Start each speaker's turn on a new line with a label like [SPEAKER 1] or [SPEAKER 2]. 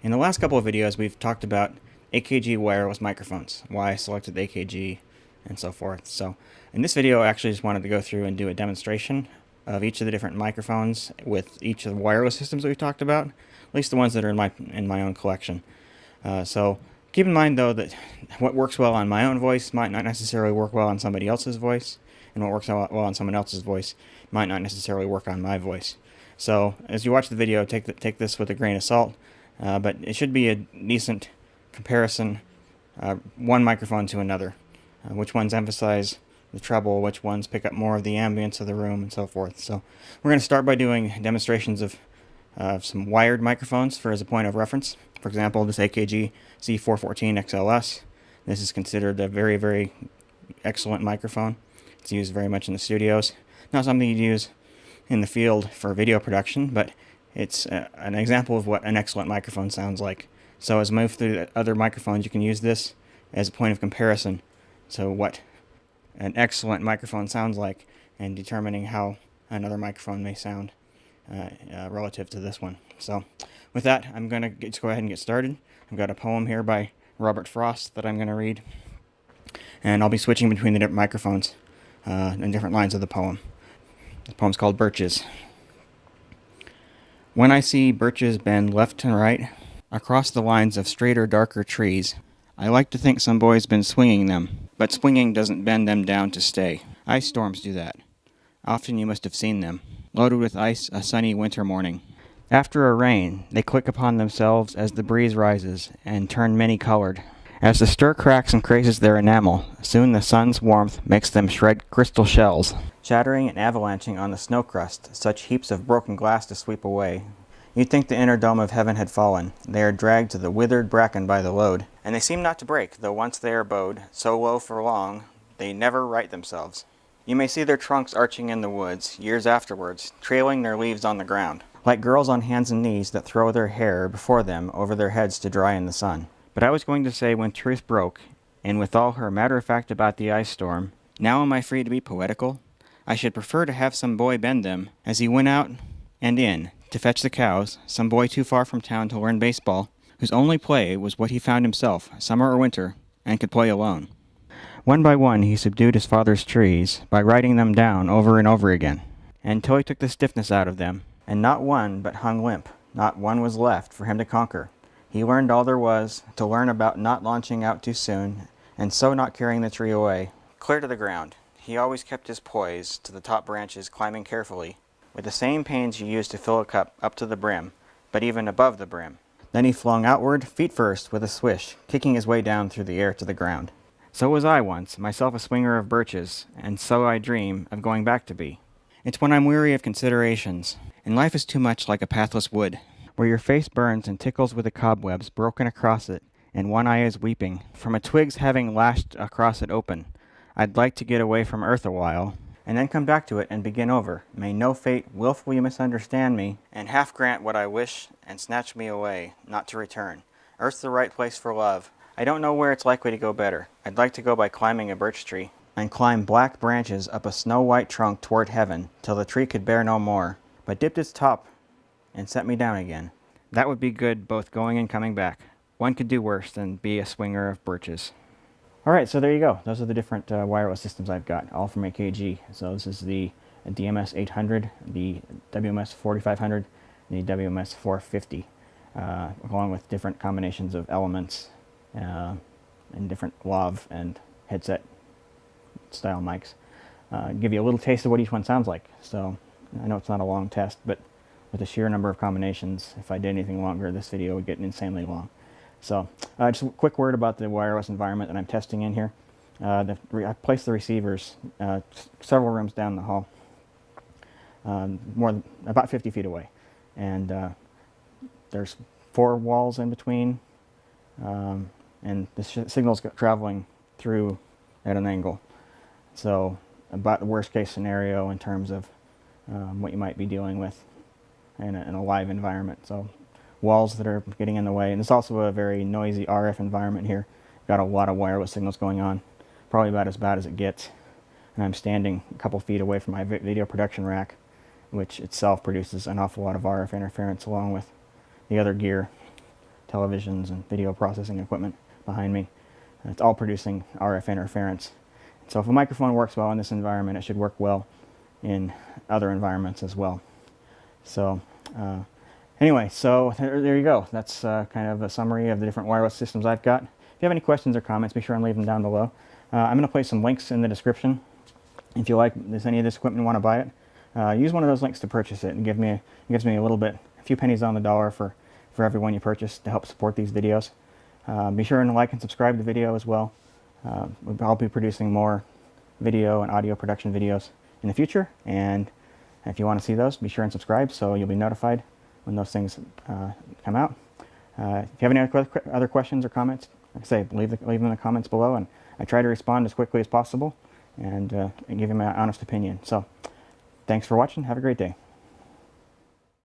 [SPEAKER 1] In the last couple of videos, we've talked about AKG wireless microphones, why I selected AKG, and so forth. So in this video, I actually just wanted to go through and do a demonstration of each of the different microphones with each of the wireless systems that we talked about, at least the ones that are in my own collection. So keep in mind, though, that what works well on my own voice might not necessarily work well on somebody else's voice, and what works well on someone else's voice might not necessarily work on my voice. So as you watch the video, take this with a grain of salt. But it should be a decent comparison, one microphone to another. Which ones emphasize the treble, which ones pick up more of the ambience of the room, and so forth. So we're going to start by doing demonstrations of some wired microphones as a point of reference. For example, this AKG C414 XLS. This is considered a very, very excellent microphone. It's used very much in the studios. Not something you'd use in the field for video production, but it's an example of what an excellent microphone sounds like. So as I move through the other microphones, you can use this as a point of comparison to what an excellent microphone sounds like and determining how another microphone may sound relative to this one. So with that, I'm going to go ahead and get started. I've got a poem here by Robert Frost that I'm going to read, and I'll be switching between the different microphones and different lines of the poem. The poem's called Birches. When I see birches bend left and right across the lines of straighter, darker trees, I like to think some boy's been swinging them, but swinging doesn't bend them down to stay. Ice storms do that. Often you must have seen them, loaded with ice a sunny winter morning. After a rain, they click upon themselves as the breeze rises and turn many-colored. As the stir cracks and crazes their enamel, soon the sun's warmth makes them shred crystal shells, shattering and avalanching on the snow crust, such heaps of broken glass to sweep away. You'd think the inner dome of heaven had fallen. They are dragged to the withered bracken by the load, and they seem not to break, though once they are bowed, so low for long, they never right themselves. You may see their trunks arching in the woods, years afterwards, trailing their leaves on the ground, like girls on hands and knees that throw their hair before them over their heads to dry in the sun. But I was going to say when truth broke, and with all her matter-of-fact about the ice storm, now am I free to be poetical? I should prefer to have some boy bend them, as he went out and in, to fetch the cows, some boy too far from town to learn baseball, whose only play was what he found himself, summer or winter, and could play alone. One by one he subdued his father's trees, by writing them down over and over again, until he took the stiffness out of them, and not one but hung limp, not one was left for him to conquer. He learned all there was to learn about not launching out too soon, and so not carrying the tree away, clear to the ground. He always kept his poise to the top branches, climbing carefully, with the same pains you use to fill a cup up to the brim, but even above the brim. Then he flung outward, feet first, with a swish, kicking his way down through the air to the ground. So was I once, myself a swinger of birches, and so I dream of going back to be. It's when I'm weary of considerations, and life is too much like a pathless wood, where your face burns and tickles with the cobwebs broken across it, and one eye is weeping, from a twig's having lashed across it open. I'd like to get away from earth a while, and then come back to it and begin over. May no fate willfully misunderstand me, and half grant what I wish, and snatch me away, not to return. Earth's the right place for love. I don't know where it's likely to go better. I'd like to go by climbing a birch tree, and climb black branches up a snow-white trunk toward heaven, till the tree could bear no more, but dipped its top and set me down again. That would be good both going and coming back. One could do worse than be a swinger of birches. Alright, so there you go. Those are the different wireless systems I've got, all from AKG. So this is the DMS 800, the WMS 4500, and the WMS 450, along with different combinations of elements and different lav and headset style mics. Give you a little taste of what each one sounds like. So I know it's not a long test, but with the sheer number of combinations, if I did anything longer, this video would get insanely long. So just a quick word about the wireless environment that I'm testing in here. I placed the receivers several rooms down the hall, about 50 feet away. And there's 4 walls in between, and the signal's traveling through at an angle. So about the worst case scenario in terms of what you might be dealing with in a live environment. So walls that are getting in the way, and it's also a very noisy RF environment here. Got a lot of wireless signals going on, probably about as bad as it gets. And I'm standing a couple feet away from my video production rack, which itself produces an awful lot of RF interference along with the other gear televisions and video processing equipment behind me. It's all producing RF interference. So if a microphone works well in this environment, it should work well in other environments as well. So anyway, so there you go. That's kind of a summary of the different wireless systems I've got. If you have any questions or comments, be sure and leave them down below. I'm going to place some links in the description. If you like any of this equipment and want to buy it, use one of those links to purchase it. And gives me a few pennies on the dollar for every one you purchase to help support these videos. Be sure and like and subscribe to the video as well. I'll be producing more video and audio production videos in the future, and if you want to see those, be sure and subscribe so you'll be notified when those things come out. If you have any other questions or comments, like I say, leave them in the comments below, and I try to respond as quickly as possible and give you my honest opinion. So thanks for watching. Have a great day.